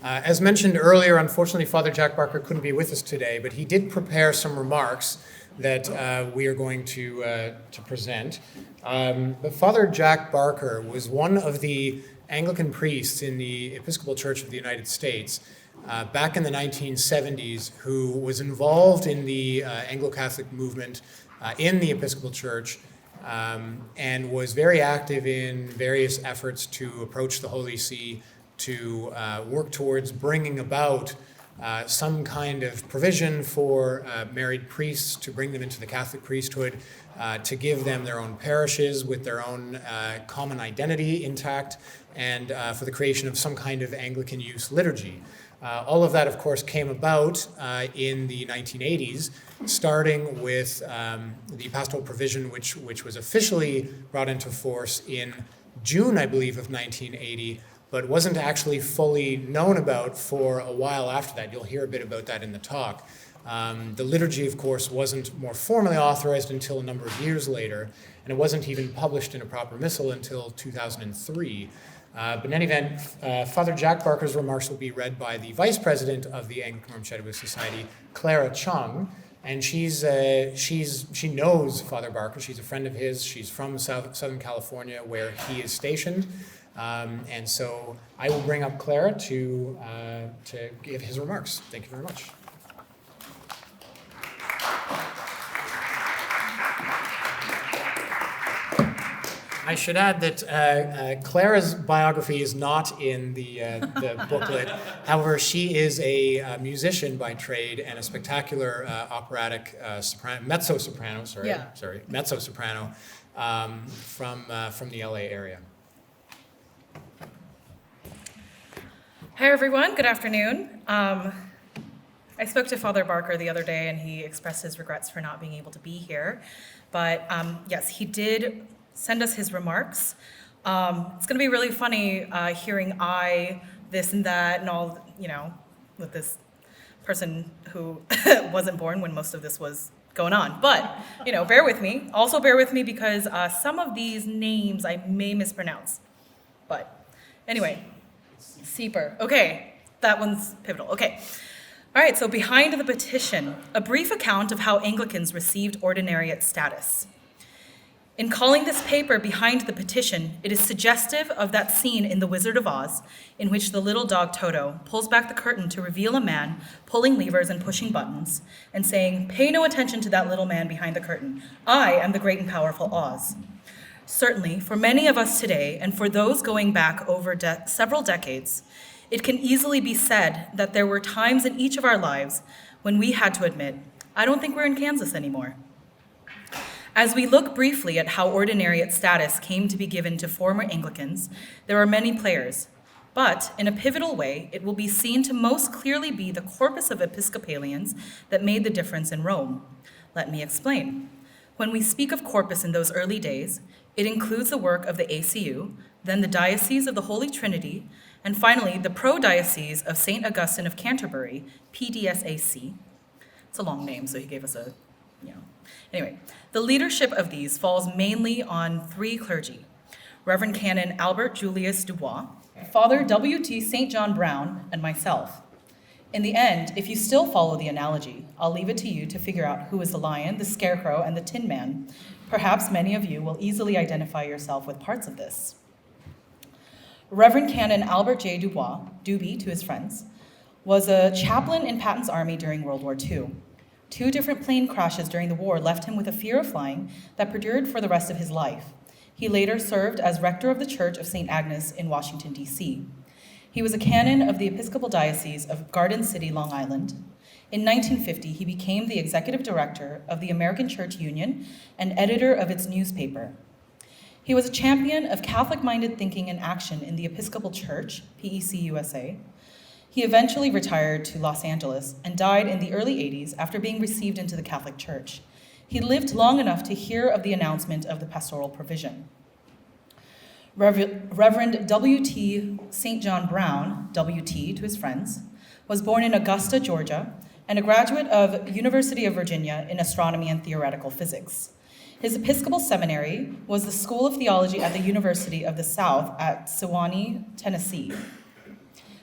As mentioned earlier, unfortunately, Father Jack Barker couldn't be with us today, but he did prepare some remarks that we are going to present. But Father Jack Barker was one of the Anglican priests in the Episcopal Church of the United States back in the 1970s who was involved in the Anglo-Catholic movement in the Episcopal Church and was very active in various efforts to approach the Holy See, to work towards bringing about some kind of provision for married priests, to bring them into the Catholic priesthood, to give them their own parishes with their own common identity intact, and for the creation of some kind of Anglican Use Liturgy. All of that, of course, came about in the 1980s, starting with the pastoral provision, which was officially brought into force in June, I believe, of 1980, but wasn't actually fully known about for a while after that. You'll hear a bit about that in the talk. The liturgy, of course, wasn't more formally authorized until a number of years later, and it wasn't even published in a proper missal until 2003. But in any event, Father Jack Barker's remarks will be read by the Vice President of the Anglicanorum Coetibus Society, Clara Chung, and she knows Father Barker. She's a friend of his. She's from Southern California, where he is stationed. And so I will bring up Clara to give his remarks. Thank you very much. I should add that Clara's biography is not in the booklet. However, she is a musician by trade and a spectacular operatic mezzo-soprano from the LA area. Hi, everyone. Good afternoon. I spoke to Father Barker the other day, and he expressed his regrets for not being able to be here. But yes, he did send us his remarks. It's going to be really funny hearing this and that, and all, with this person who wasn't born when most of this was going on. But, bear with me. Also bear with me because some of these names I may mispronounce. But anyway, Seeper. Okay, that one's pivotal. Okay. All right, so behind the petition, a brief account of how Anglicans received ordinariate status. In calling this paper Behind the Petition, it is suggestive of that scene in The Wizard of Oz in which the little dog Toto pulls back the curtain to reveal a man pulling levers and pushing buttons and saying, "Pay no attention to that little man behind the curtain. I am the great and powerful Oz." Certainly, for many of us today, and for those going back over several decades, it can easily be said that there were times in each of our lives when we had to admit, I don't think we're in Kansas anymore. As we look briefly at how ordinariate status came to be given to former Anglicans, there are many players, but in a pivotal way, it will be seen to most clearly be the corpus of Episcopalians that made the difference in Rome. Let me explain. When we speak of corpus in those early days, it includes the work of the ACU, then the Diocese of the Holy Trinity, and finally the Pro-Diocese of St. Augustine of Canterbury, PDSAC. It's a long name, so he gave us a, Anyway, the leadership of these falls mainly on three clergy: Reverend Canon Albert Julius Dubois, Father W.T. St. John Brown, and myself. In the end, if you still follow the analogy, I'll leave it to you to figure out who is the lion, the scarecrow, and the tin man. Perhaps many of you will easily identify yourself with parts of this. Reverend Canon Albert J. Dubois, Doobie to his friends, was a chaplain in Patton's army during World War II. 2 different plane crashes during the war left him with a fear of flying that perdured for the rest of his life. He later served as rector of the Church of St. Agnes in Washington, D.C. He was a canon of the Episcopal Diocese of Garden City, Long Island. In 1950, he became the executive director of the American Church Union and editor of its newspaper. He was a champion of Catholic-minded thinking and action in the Episcopal Church, PEC USA. He eventually retired to Los Angeles and died in the early 80s after being received into the Catholic Church. He lived long enough to hear of the announcement of the pastoral provision. Reverend W.T. St. John Brown, W.T. to his friends, was born in Augusta, Georgia, and a graduate of University of Virginia in astronomy and theoretical physics. His Episcopal seminary was the School of Theology at the University of the South at Sewanee, Tennessee.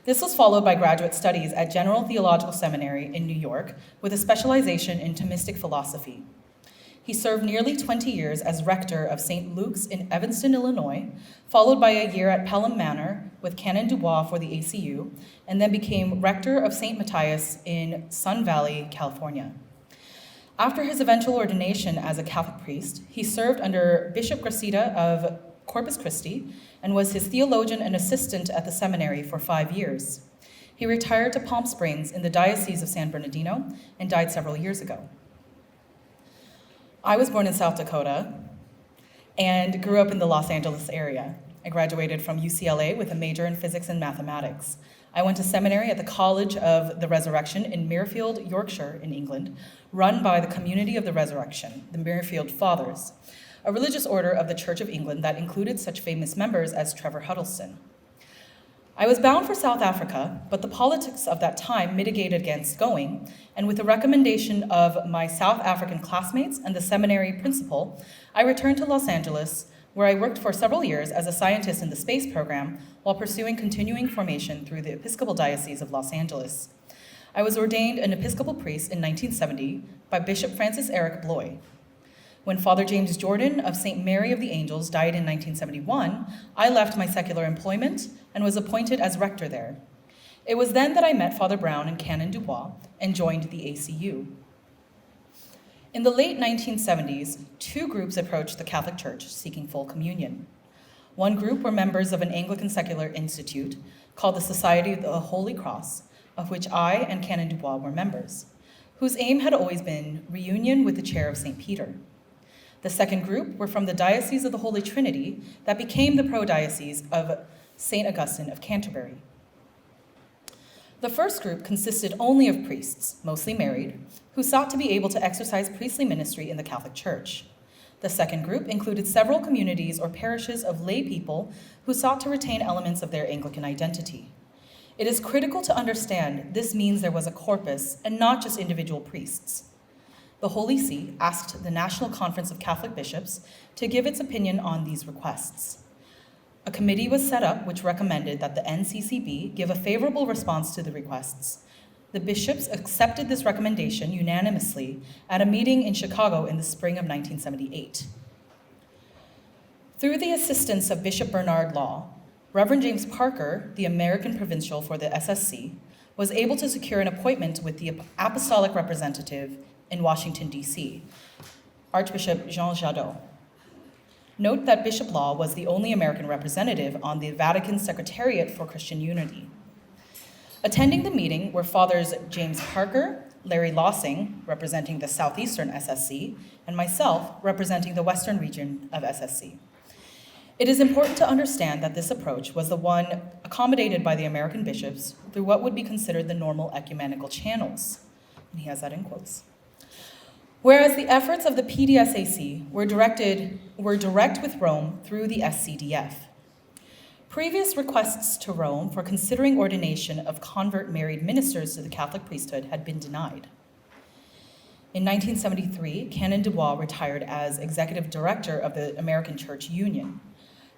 This was followed by graduate studies at General Theological Seminary in New York with a specialization in Thomistic philosophy. He served nearly 20 years as rector of St. Luke's in Evanston, Illinois, followed by a year at Pelham Manor with Canon Dubois for the ACU, and then became rector of St. Matthias in Sun Valley, California. After his eventual ordination as a Catholic priest, he served under Bishop Gratias of Corpus Christi and was his theologian and assistant at the seminary for 5 years. He retired to Palm Springs in the Diocese of San Bernardino and died several years ago. I was born in South Dakota and grew up in the Los Angeles area. I graduated from UCLA with a major in physics and mathematics. I went to seminary at the College of the Resurrection in Mirfield, Yorkshire in England, run by the Community of the Resurrection, the Mirfield Fathers, a religious order of the Church of England that included such famous members as Trevor Huddleston. I was bound for South Africa, but the politics of that time mitigated against going, and with the recommendation of my South African classmates and the seminary principal, I returned to Los Angeles, where I worked for several years as a scientist in the space program while pursuing continuing formation through the Episcopal Diocese of Los Angeles. I was ordained an Episcopal priest in 1970 by Bishop Francis Eric Bloy. When Father James Jordan of St. Mary of the Angels died in 1971, I left my secular employment and was appointed as rector there. It was then that I met Father Brown and Canon Dubois and joined the ACU. In the late 1970s, 2 groups approached the Catholic Church seeking full communion. One group were members of an Anglican secular institute called the Society of the Holy Cross, of which I and Canon Dubois were members, whose aim had always been reunion with the chair of St. Peter. The second group were from the Diocese of the Holy Trinity that became the Prodiocese of St. Augustine of Canterbury. The first group consisted only of priests, mostly married, who sought to be able to exercise priestly ministry in the Catholic Church. The second group included several communities or parishes of lay people who sought to retain elements of their Anglican identity. It is critical to understand this means there was a corpus and not just individual priests. The Holy See asked the National Conference of Catholic Bishops to give its opinion on these requests. A committee was set up which recommended that the NCCB give a favorable response to the requests. The bishops accepted this recommendation unanimously at a meeting in Chicago in the spring of 1978. Through the assistance of Bishop Bernard Law, Reverend James Parker, the American provincial for the SSC, was able to secure an appointment with the apostolic representative in Washington, D.C., Archbishop Jean Jadot. Note that Bishop Law was the only American representative on the Vatican Secretariat for Christian Unity. Attending the meeting were Fathers James Parker, Larry Lossing, representing the Southeastern SSC, and myself, representing the Western region of SSC. It is important to understand that this approach was the one accommodated by the American bishops through what would be considered the normal ecumenical channels. And he has that in quotes. Whereas the efforts of the PDSAC were direct with Rome through the SCDF. Previous requests to Rome for considering ordination of convert married ministers to the Catholic priesthood had been denied. In 1973, Canon Dubois retired as executive director of the American Church Union.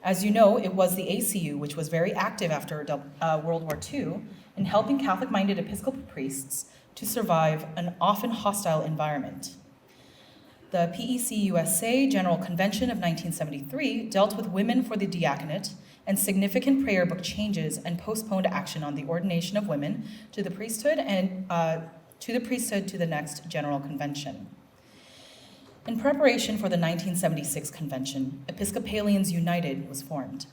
As you know, it was the ACU which was very active after World War II in helping Catholic-minded Episcopal priests to survive an often hostile environment. The PEC-USA General Convention of 1973 dealt with women for the diaconate and significant prayer book changes and postponed action on the ordination of women to the priesthood and to the next General Convention. In preparation for the 1976 convention, Episcopalians United was formed.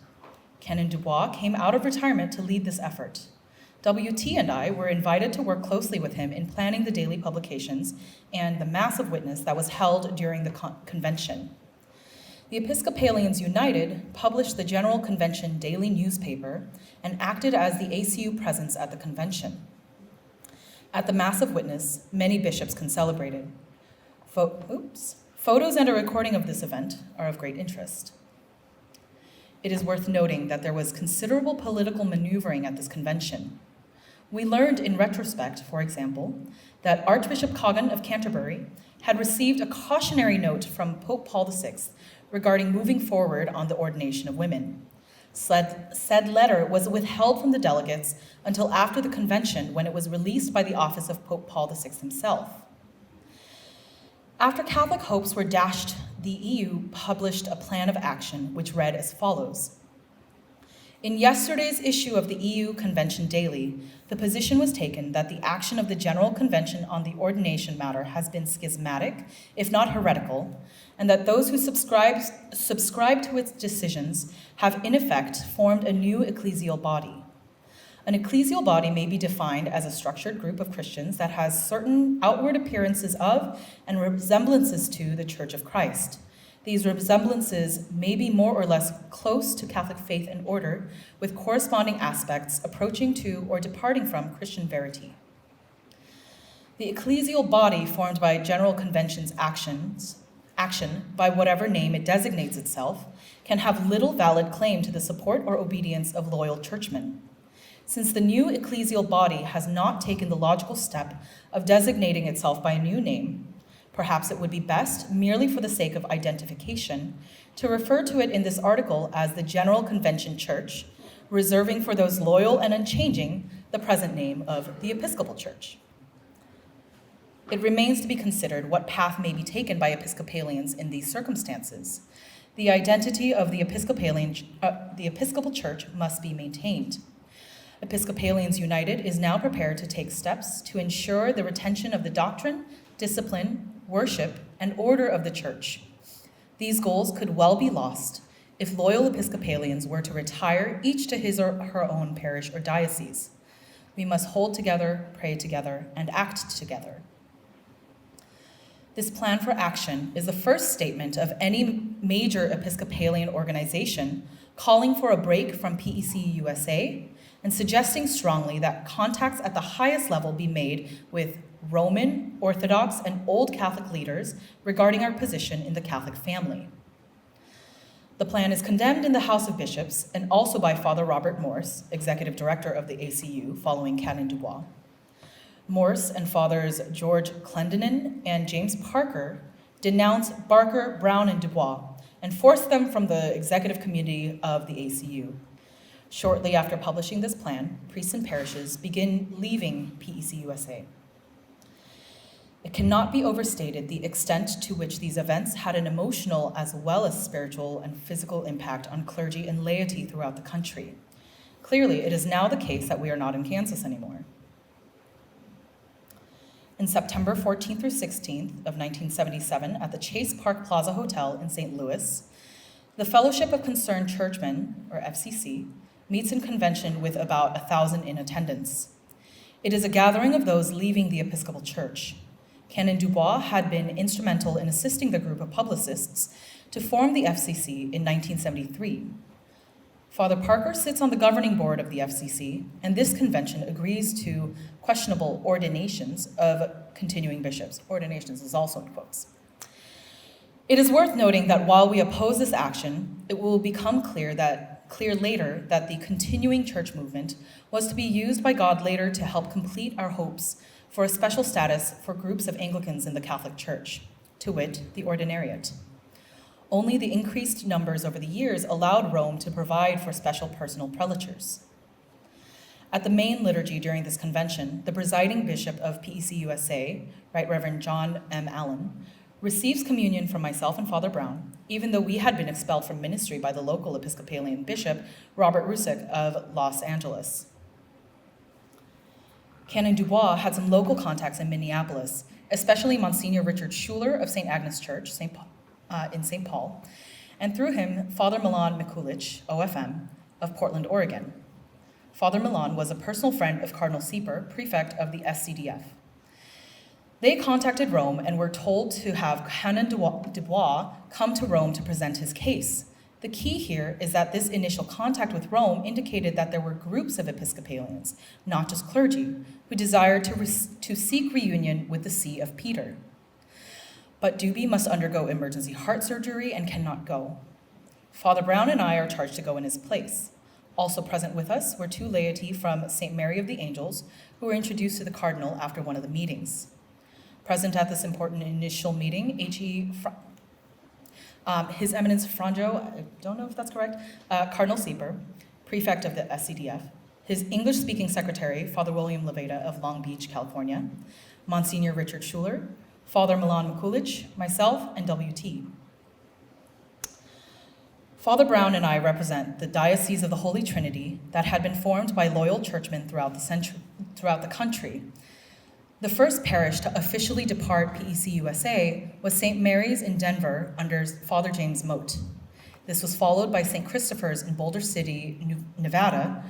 Canon Dubois came out of retirement to lead this effort. WT and I were invited to work closely with him in planning the daily publications and the massive witness that was held during the convention. The Episcopalians United published the General Convention daily newspaper and acted as the ACU presence at the convention. At the massive witness, many bishops concelebrated. Photos and a recording of this event are of great interest. It is worth noting that there was considerable political maneuvering at this convention. We learned in retrospect, for example, that Archbishop Coggan of Canterbury had received a cautionary note from Pope Paul VI regarding moving forward on the ordination of women. Said letter was withheld from the delegates until after the convention, when it was released by the office of Pope Paul VI himself. After Catholic hopes were dashed, the EU published a plan of action which read as follows. In yesterday's issue of the EU Convention Daily, the position was taken that the action of the General Convention on the ordination matter has been schismatic, if not heretical, and that those who subscribe to its decisions have in effect formed a new ecclesial body. An ecclesial body may be defined as a structured group of Christians that has certain outward appearances of and resemblances to the Church of Christ. These resemblances may be more or less close to Catholic faith and order, with corresponding aspects approaching to or departing from Christian verity. The ecclesial body formed by General Convention's action, by whatever name it designates itself, can have little valid claim to the support or obedience of loyal churchmen. Since the new ecclesial body has not taken the logical step of designating itself by a new name, perhaps it would be best, merely for the sake of identification, to refer to it in this article as the General Convention Church, reserving for those loyal and unchanging the present name of the Episcopal Church. It remains to be considered what path may be taken by Episcopalians in these circumstances. The identity of the Episcopal Church must be maintained. Episcopalians United is now prepared to take steps to ensure the retention of the doctrine, discipline, worship, and order of the Church. These goals could well be lost if loyal Episcopalians were to retire each to his or her own parish or diocese. We must hold together, pray together, and act together. This plan for action is the first statement of any major Episcopalian organization calling for a break from PEC USA and suggesting strongly that contacts at the highest level be made with Roman, Orthodox, and Old Catholic leaders regarding our position in the Catholic family. The plan is condemned in the House of Bishops and also by Father Robert Morse, Executive Director of the ACU, following Canon Dubois. Morse and Fathers George Clendenin and James Parker denounce Barker, Brown, and Dubois and force them from the executive community of the ACU. Shortly after publishing this plan, priests and parishes begin leaving PEC USA. It cannot be overstated the extent to which these events had an emotional as well as spiritual and physical impact on clergy and laity throughout the country. Clearly, it is now the case that we are not in Kansas anymore. In September 14th through 16th of 1977, at the Chase Park Plaza Hotel in St. Louis, the Fellowship of Concerned Churchmen, or FCC, meets in convention with about 1,000 in attendance. It is a gathering of those leaving the Episcopal Church. Canon Dubois had been instrumental in assisting the group of publicists to form the FCC in 1973. Father Parker sits on the governing board of the FCC, and this convention agrees to questionable ordinations of continuing bishops. Ordinations is also in quotes. It is worth noting that while we oppose this action, it will become clear later that the continuing church movement was to be used by God later to help complete our hopes for a special status for groups of Anglicans in the Catholic Church, to wit, the Ordinariate. Only the increased numbers over the years allowed Rome to provide for special personal prelatures. At the main liturgy during this convention, the presiding bishop of PEC USA, Right Reverend John M. Allen, receives communion from myself and Father Brown, even though we had been expelled from ministry by the local Episcopalian bishop, Robert Rusick of Los Angeles. Canon Dubois had some local contacts in Minneapolis, especially Monsignor Richard Schuler of St. Agnes Church in St. Paul, and through him, Father Milan Mikulich, OFM, of Portland, Oregon. Father Milan was a personal friend of Cardinal Sieper, prefect of the SCDF. They contacted Rome and were told to have Canon Dubois come to Rome to present his case. The key here is that this initial contact with Rome indicated that there were groups of Episcopalians, not just clergy, who desired to seek reunion with the See of Peter. But Doobie must undergo emergency heart surgery and cannot go. Father Brown and I are charged to go in his place. Also present with us were two laity from St. Mary of the Angels, who were introduced to the cardinal after one of the meetings. Present at this important initial meeting, His Eminence Franjo, I don't know if that's correct, Cardinal Sieper, prefect of the SCDF, his English-speaking secretary, Father William Leveda of Long Beach, California, Monsignor Richard Schuler, Father Milan Mikulich, myself, and WT. Father Brown and I represent the Diocese of the Holy Trinity that had been formed by loyal churchmen throughout the country. The first parish to officially depart PEC USA was St. Mary's in Denver under Father James Mote. This was followed by St. Christopher's in Boulder City, Nevada,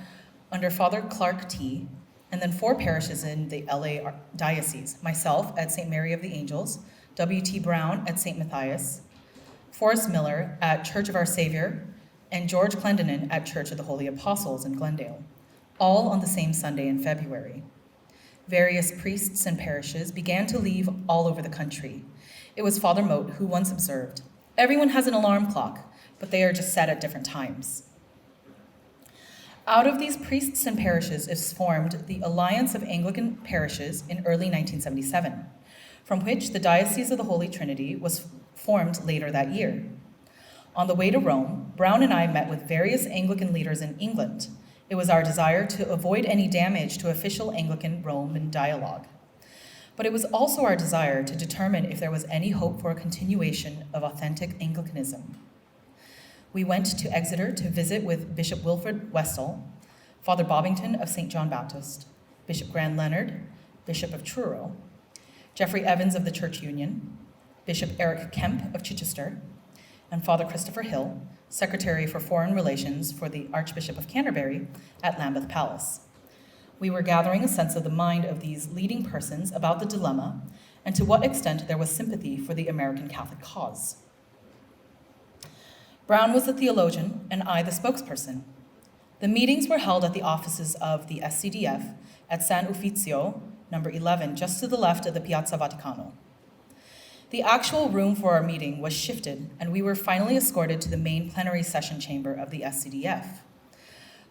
under Father Clark T., and then 4 parishes in the LA Diocese, myself at St. Mary of the Angels, W.T. Brown at St. Matthias, Forrest Miller at Church of Our Savior, and George Clendenin at Church of the Holy Apostles in Glendale, all on the same Sunday in February. Various priests and parishes began to leave all over the country. It was Father Mote who once observed, "Everyone has an alarm clock, but they are just set at different times." Out of these priests and parishes is formed the Alliance of Anglican Parishes in early 1977, from which the Diocese of the Holy Trinity was formed later that year. On the way to Rome, Brown and I met with various Anglican leaders in England. It was our desire to avoid any damage to official Anglican-Roman dialogue. But it was also our desire to determine if there was any hope for a continuation of authentic Anglicanism. We went to Exeter to visit with Bishop Wilfred Westall, Father Bobbington of St. John Baptist, Bishop Grand Leonard, Bishop of Truro, Jeffrey Evans of the Church Union, Bishop Eric Kemp of Chichester, and Father Christopher Hill, Secretary for Foreign Relations for the Archbishop of Canterbury at Lambeth Palace. We were gathering a sense of the mind of these leading persons about the dilemma and to what extent there was sympathy for the American Catholic cause. Brown was the theologian and I the spokesperson. The meetings were held at the offices of the SCDF at San Uffizio, number 11, just to the left of the Piazza Vaticano. The actual room for our meeting was shifted, and we were finally escorted to the main plenary session chamber of the SCDF.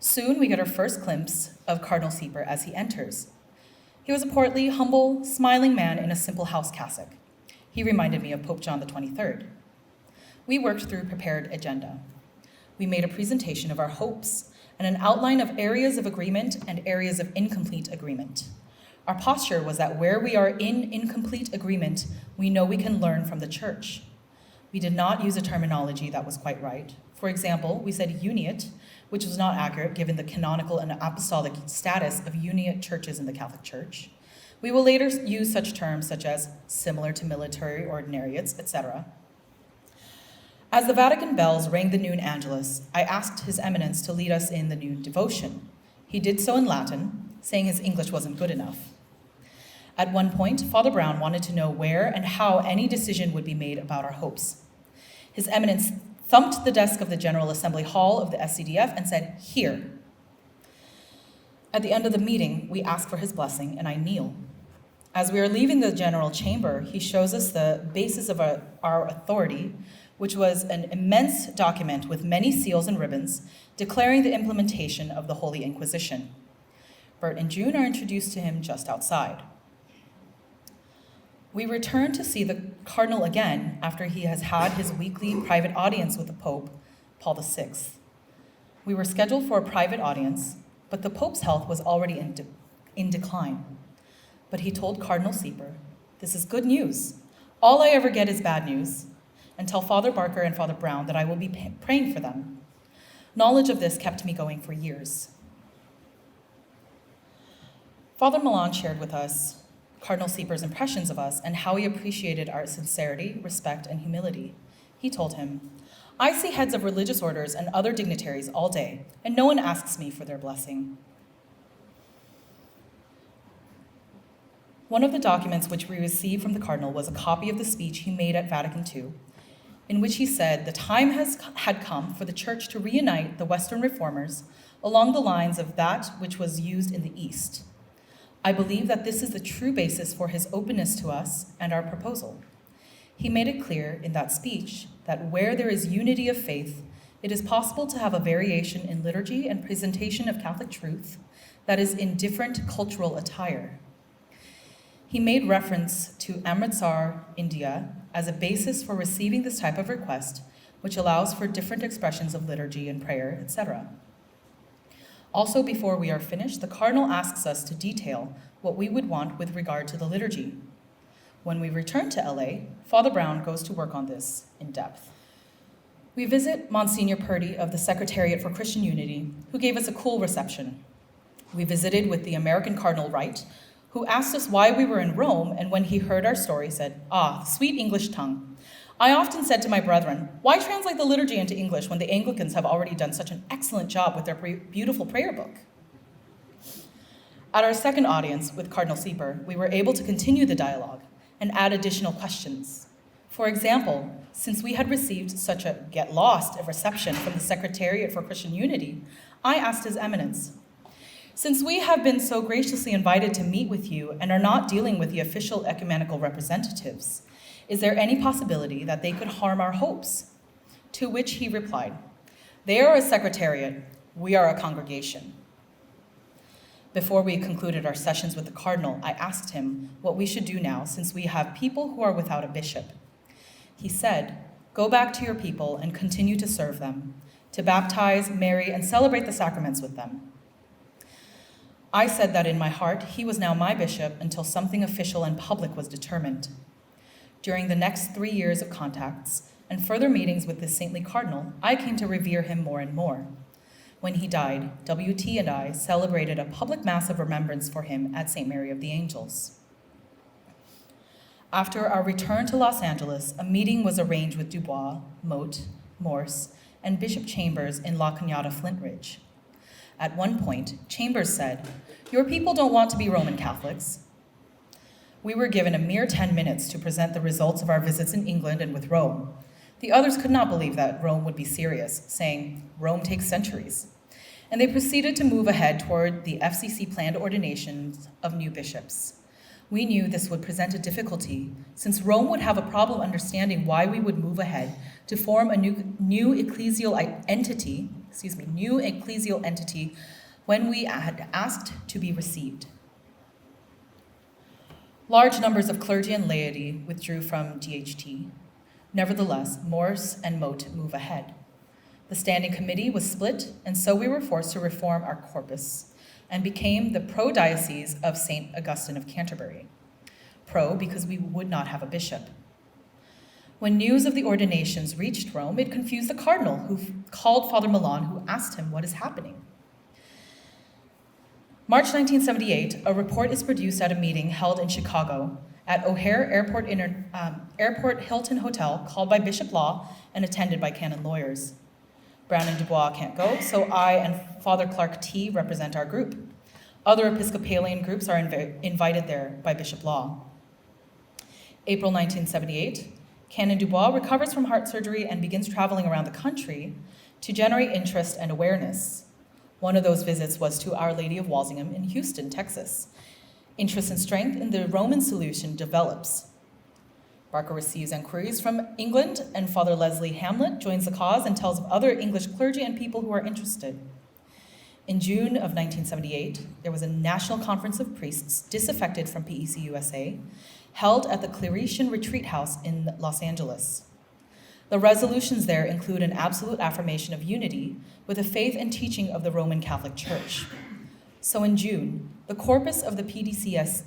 Soon we get our first glimpse of Cardinal Sieper as he enters. He was a portly, humble, smiling man in a simple house cassock. He reminded me of Pope John XXIII. We worked through a prepared agenda. We made a presentation of our hopes and an outline of areas of agreement and areas of incomplete agreement. Our posture was that where we are in incomplete agreement, we know we can learn from the Church. We did not use a terminology that was quite right. For example, we said uniate, which was not accurate given the canonical and apostolic status of uniate churches in the Catholic Church. We will later use such terms such as similar to military ordinariates, etc. As the Vatican bells rang the noon Angelus, I asked His Eminence to lead us in the noon devotion. He did so in Latin, saying his English wasn't good enough. At one point, Father Brown wanted to know where and how any decision would be made about our hopes. His Eminence thumped the desk of the General Assembly Hall of the SCDF and said, "Here." At the end of the meeting, we ask for his blessing, and I kneel. As we are leaving the General Chamber, he shows us the basis of our authority, which was an immense document with many seals and ribbons declaring the implementation of the Holy Inquisition. Bert and June are introduced to him just outside. We return to see the Cardinal again after he has had his weekly private audience with the Pope, Paul VI. We were scheduled for a private audience, but the Pope's health was already in decline. But he told Cardinal Sieper, "This is good news. All I ever get is bad news. And tell Father Barker and Father Brown that I will be praying for them." Knowledge of this kept me going for years. Father Milan shared with us Cardinal Sieper's impressions of us and how he appreciated our sincerity, respect, and humility. He told him, "I see heads of religious orders and other dignitaries all day, and no one asks me for their blessing." One of the documents which we received from the Cardinal was a copy of the speech he made at Vatican II, in which he said the time had come for the Church to reunite the Western reformers along the lines of that which was used in the East. I believe that this is the true basis for his openness to us and our proposal. He made it clear in that speech that where there is unity of faith, it is possible to have a variation in liturgy and presentation of Catholic truth that is in different cultural attire. He made reference to Amritsar, India, as a basis for receiving this type of request which allows for different expressions of liturgy and prayer, etc. Also, before we are finished, the Cardinal asks us to detail what we would want with regard to the liturgy. When we return to LA, Father Brown goes to work on this in depth. We visit Monsignor Purdy of the Secretariat for Christian Unity, who gave us a cool reception. We visited with the American Cardinal Wright, who asked us why we were in Rome, and when he heard our story said, "Ah, the sweet English tongue. I often said to my brethren, why translate the liturgy into English when the Anglicans have already done such an excellent job with their beautiful prayer book?" At our second audience with Cardinal Sieper, we were able to continue the dialogue and add additional questions. For example, since we had received such a get lost reception from the Secretariat for Christian Unity, I asked His Eminence, "Since we have been so graciously invited to meet with you and are not dealing with the official ecumenical representatives, is there any possibility that they could harm our hopes?" To which he replied, "They are a secretariat, we are a congregation." Before we concluded our sessions with the Cardinal, I asked him what we should do now since we have people who are without a bishop. He said, "Go back to your people and continue to serve them, to baptize, marry, and celebrate the sacraments with them." I said that in my heart, he was now my bishop until something official and public was determined. During the next 3 years of contacts and further meetings with this saintly cardinal, I came to revere him more and more. When he died, WT and I celebrated a public mass of remembrance for him at St. Mary of the Angels. After our return to Los Angeles, a meeting was arranged with Dubois, Mote, Morse, and Bishop Chambers in La Cañada Flintridge. At one point, Chambers said, "Your people don't want to be Roman Catholics." We were given a mere 10 minutes to present the results of our visits in England and with Rome. The others could not believe that Rome would be serious, saying, "Rome takes centuries." And they proceeded to move ahead toward the FCC planned ordinations of new bishops. We knew this would present a difficulty, since Rome would have a problem understanding why we would move ahead to form a new ecclesial entity when we had asked to be received. Large numbers of clergy and laity withdrew from DHT. Nevertheless, Morse and Mote move ahead. The standing committee was split, and so we were forced to reform our corpus and became the pro-diocese of St. Augustine of Canterbury. Pro because we would not have a bishop. When news of the ordinations reached Rome, it confused the cardinal, who called Father Milan, who asked him what is happening. March 1978, a report is produced at a meeting held in Chicago at O'Hare Airport Hilton Hotel, called by Bishop Law and attended by canon lawyers. Brown and Dubois can't go, so I and Father Clark T. represent our group. Other Episcopalian groups are invited there by Bishop Law. April 1978, Canon Dubois recovers from heart surgery and begins traveling around the country to generate interest and awareness. One of those visits was to Our Lady of Walsingham in Houston, Texas. Interest and strength in the Roman solution develops. Barker receives inquiries from England, and Father Leslie Hamlet joins the cause and tells of other English clergy and people who are interested. In June of 1978, there was a national conference of priests disaffected from PEC USA, held at the Claretian Retreat House in Los Angeles. The resolutions there include an absolute affirmation of unity with the faith and teaching of the Roman Catholic Church. So in June, the corpus of the PDSAC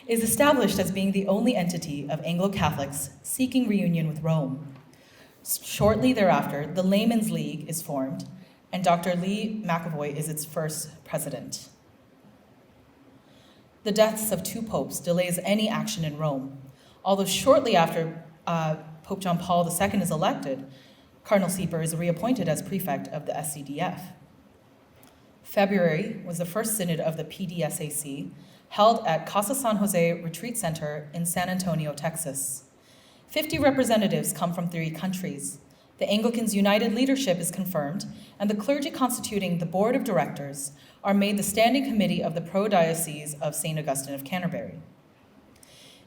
is established as being the only entity of Anglo-Catholics seeking reunion with Rome. Shortly thereafter, the Laymen's League is formed, and Dr. Lee McAvoy is its first president. The deaths of 2 popes delays any action in Rome, although shortly after Pope John Paul II is elected, Cardinal Sieper is reappointed as prefect of the SCDF. February was the first synod of the PDSAC, held at Casa San Jose Retreat Center in San Antonio, Texas. 50 representatives come from 3 countries. The Anglicans United leadership is confirmed, and the clergy constituting the board of directors are made the standing committee of the pro-diocese of St. Augustine of Canterbury.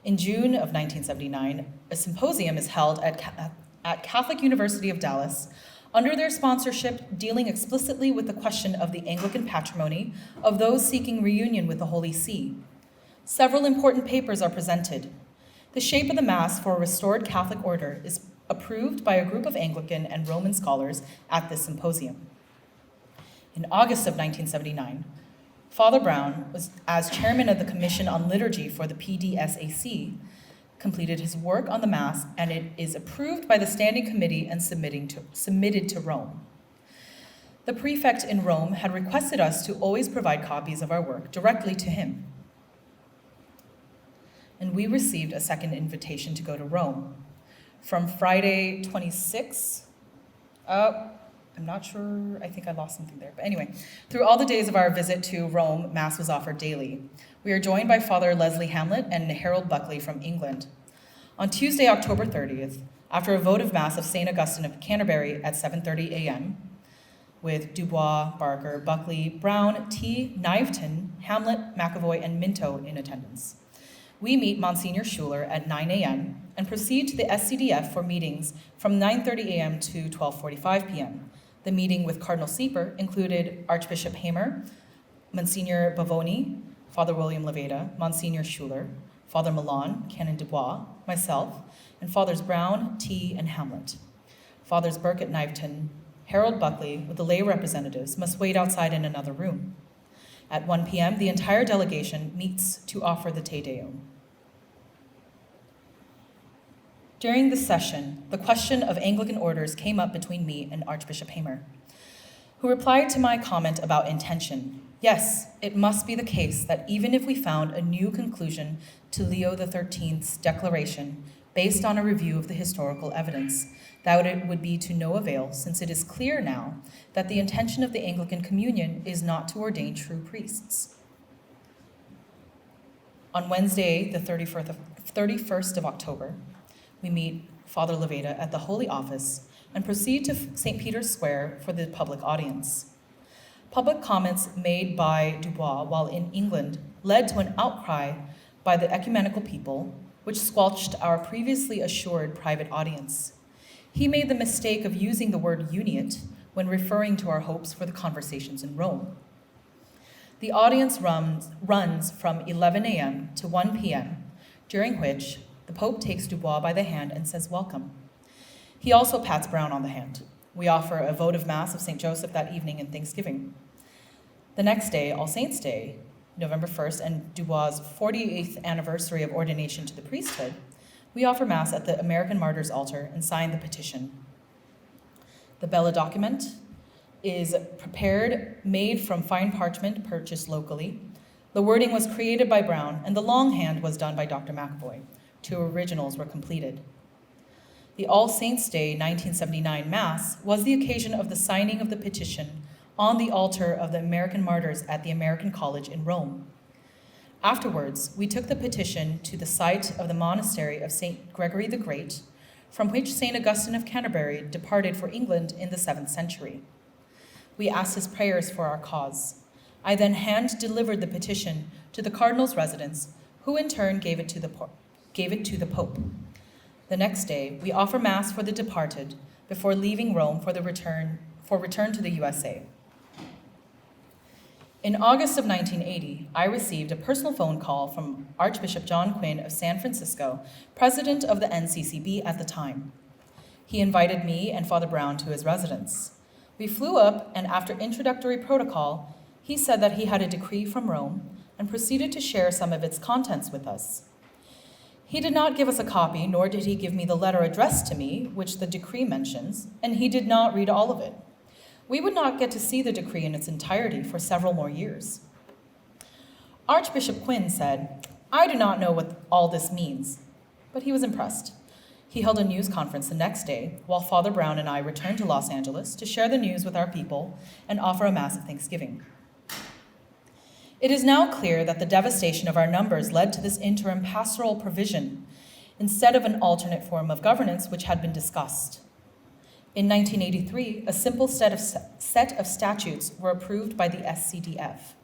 In June of 1979, a symposium is held at Catholic University of Dallas under their sponsorship, dealing explicitly with the question of the Anglican patrimony of those seeking reunion with the Holy See. Several important papers are presented. The shape of the Mass for a restored Catholic order is approved by a group of Anglican and Roman scholars at this symposium. In August of 1979, Father Brown was, as chairman of the Commission on Liturgy for the PDSAC, completed his work on the Mass, and it is approved by the Standing Committee and submitted to Rome. The prefect in Rome had requested us to always provide copies of our work directly to him. And we received a second invitation to go to Rome. From Friday 26, I'm not sure, I think I lost something there. But anyway, through all the days of our visit to Rome, Mass was offered daily. We are joined by Father Leslie Hamlet and Harold Buckley from England. On Tuesday, October 30th, after a votive Mass of St. Augustine of Canterbury at 7:30 a.m., with Dubois, Barker, Buckley, Brown, T, Kniveton, Hamlet, McAvoy, and Minto in attendance, we meet Monsignor Schuler at 9 a.m. and proceed to the SCDF for meetings from 9:30 a.m. to 12:45 p.m. The meeting with Cardinal Sieper included Archbishop Hamer, Monsignor Bavoni, Father William Leveda, Monsignor Schuler, Father Milan, Canon Dubois, myself, and Fathers Brown, T, and Hamlet. Fathers Burke at Kniveton, Harold Buckley, with the lay representatives, must wait outside in another room. At 1 p.m., the entire delegation meets to offer the Te Deum. During the session, the question of Anglican orders came up between me and Archbishop Hamer, who replied to my comment about intention. Yes, it must be the case that even if we found a new conclusion to Leo XIII's declaration based on a review of the historical evidence, that it would be to no avail, since it is clear now that the intention of the Anglican Communion is not to ordain true priests. On Wednesday, the 31st of October, we meet Father Leveda at the Holy Office and proceed to St. Peter's Square for the public audience. Public comments made by Dubois while in England led to an outcry by the ecumenical people, which squelched our previously assured private audience. He made the mistake of using the word uniate when referring to our hopes for the conversations in Rome. The audience runs from 11 a.m. to 1 p.m., during which the Pope takes Dubois by the hand and says, "Welcome." He also pats Brown on the hand. We offer a votive Mass of St. Joseph that evening and Thanksgiving. The next day, All Saints' Day, November 1st, and Dubois' 48th anniversary of ordination to the priesthood, we offer Mass at the American Martyrs' Altar and sign the petition. The Bella document is prepared, made from fine parchment purchased locally. The wording was created by Brown, and the longhand was done by Dr. McAvoy. 2 originals were completed. The All Saints' Day 1979 Mass was the occasion of the signing of the petition on the altar of the American Martyrs at the American College in Rome. Afterwards, we took the petition to the site of the monastery of St. Gregory the Great, from which St. Augustine of Canterbury departed for England in the 7th century. We asked his prayers for our cause. I then hand-delivered the petition to the cardinal's residence, who in turn gave it to the Pope. The next day, we offer Mass for the departed before leaving Rome for return to the USA. In August of 1980, I received a personal phone call from Archbishop John Quinn of San Francisco, president of the NCCB at the time. He invited me and Father Brown to his residence. We flew up, and after introductory protocol, he said that he had a decree from Rome and proceeded to share some of its contents with us. He did not give us a copy, nor did he give me the letter addressed to me, which the decree mentions, and he did not read all of it. We would not get to see the decree in its entirety for several more years. Archbishop Quinn said, "I do not know what all this means," but he was impressed. He held a news conference the next day, while Father Brown and I returned to Los Angeles to share the news with our people and offer a Mass of Thanksgiving. It is now clear that the devastation of our numbers led to this interim pastoral provision, instead of an alternate form of governance which had been discussed. In 1983, a simple set of statutes were approved by the SCDF.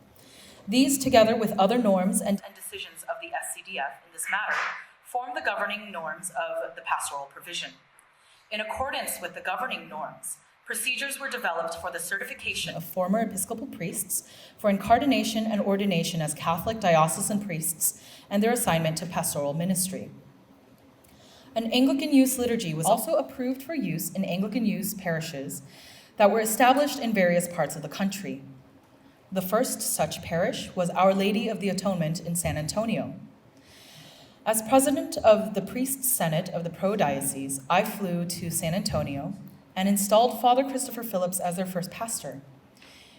These, together with other norms and decisions of the SCDF in this matter, form the governing norms of the pastoral provision. In accordance with the governing norms, procedures were developed for the certification of former Episcopal priests for incardination and ordination as Catholic diocesan priests and their assignment to pastoral ministry. An Anglican Use Liturgy was also approved for use in Anglican use parishes that were established in various parts of the country. The first such parish was Our Lady of the Atonement in San Antonio. As president of the Priests' Senate of the Pro-Diocese, I flew to San Antonio and installed Father Christopher Phillips as their first pastor.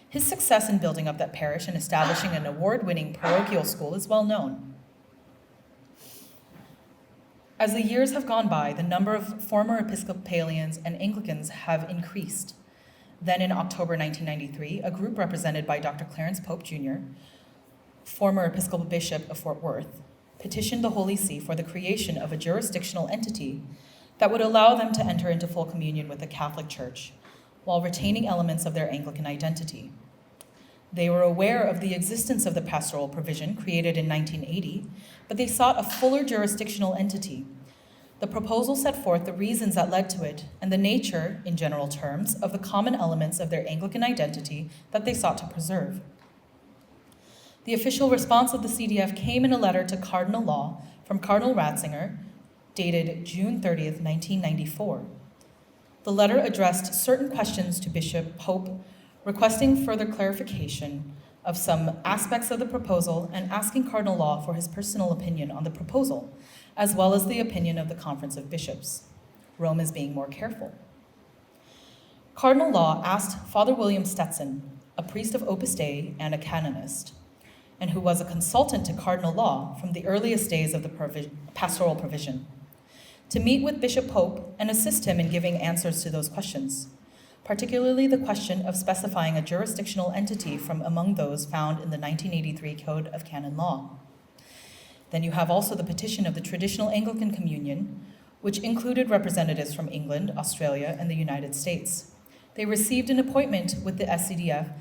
His success in building up that parish and establishing an award-winning parochial school is well known. As the years have gone by, the number of former Episcopalians and Anglicans have increased. Then in October 1993, a group represented by Dr. Clarence Pope Jr., former Episcopal Bishop of Fort Worth, petitioned the Holy See for the creation of a jurisdictional entity that would allow them to enter into full communion with the Catholic Church while retaining elements of their Anglican identity. They were aware of the existence of the pastoral provision created in 1980, but they sought a fuller jurisdictional entity. The proposal set forth the reasons that led to it and the nature, in general terms, of the common elements of their Anglican identity that they sought to preserve. The official response of the CDF came in a letter to Cardinal Law from Cardinal Ratzinger, dated June 30th, 1994. The letter addressed certain questions to Bishop Pope, requesting further clarification of some aspects of the proposal and asking Cardinal Law for his personal opinion on the proposal, as well as the opinion of the Conference of Bishops. Rome is being more careful. Cardinal Law asked Father William Stetson, a priest of Opus Dei and a canonist, and who was a consultant to Cardinal Law from the earliest days of the pastoral provision, to meet with Bishop Pope and assist him in giving answers to those questions, particularly the question of specifying a jurisdictional entity from among those found in the 1983 Code of Canon Law. Then you have also the petition of the traditional Anglican Communion, which included representatives from England, Australia, and the United States. They received an appointment with the SCDF,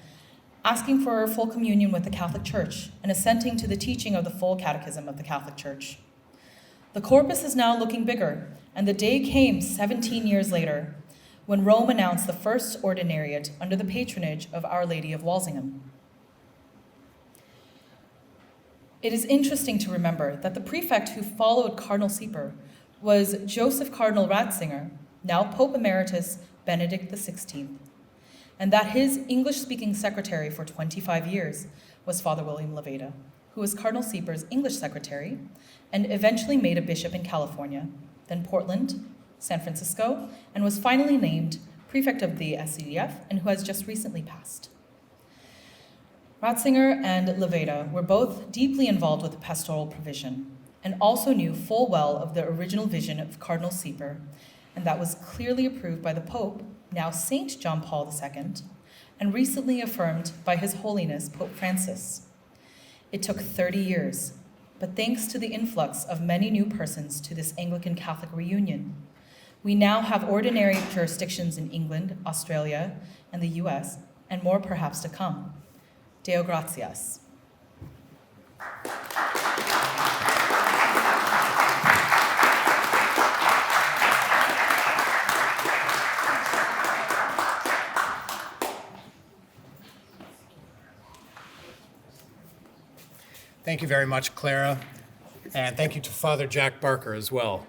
asking for full communion with the Catholic Church and assenting to the teaching of the full Catechism of the Catholic Church. The corpus is now looking bigger, and the day came 17 years later when Rome announced the first ordinariate under the patronage of Our Lady of Walsingham. It is interesting to remember that the prefect who followed Cardinal Sieper was Joseph Cardinal Ratzinger, now Pope Emeritus Benedict XVI, and that his English-speaking secretary for 25 years was Father William Levada, who was Cardinal Sieper's English secretary and eventually made a bishop in California, then Portland, San Francisco, and was finally named prefect of the SCDF and who has just recently passed. Ratzinger and Levada were both deeply involved with the pastoral provision and also knew full well of the original vision of Cardinal Sieper, and that was clearly approved by the Pope, now Saint John Paul II, and recently affirmed by His Holiness Pope Francis. It took 30 years, but thanks to the influx of many new persons to this Anglican-Catholic reunion, we now have ordinary jurisdictions in England, Australia, and the US, and more perhaps to come. Deo Gratias. Thank you very much, Clara, and thank you to Father Jack Barker as well.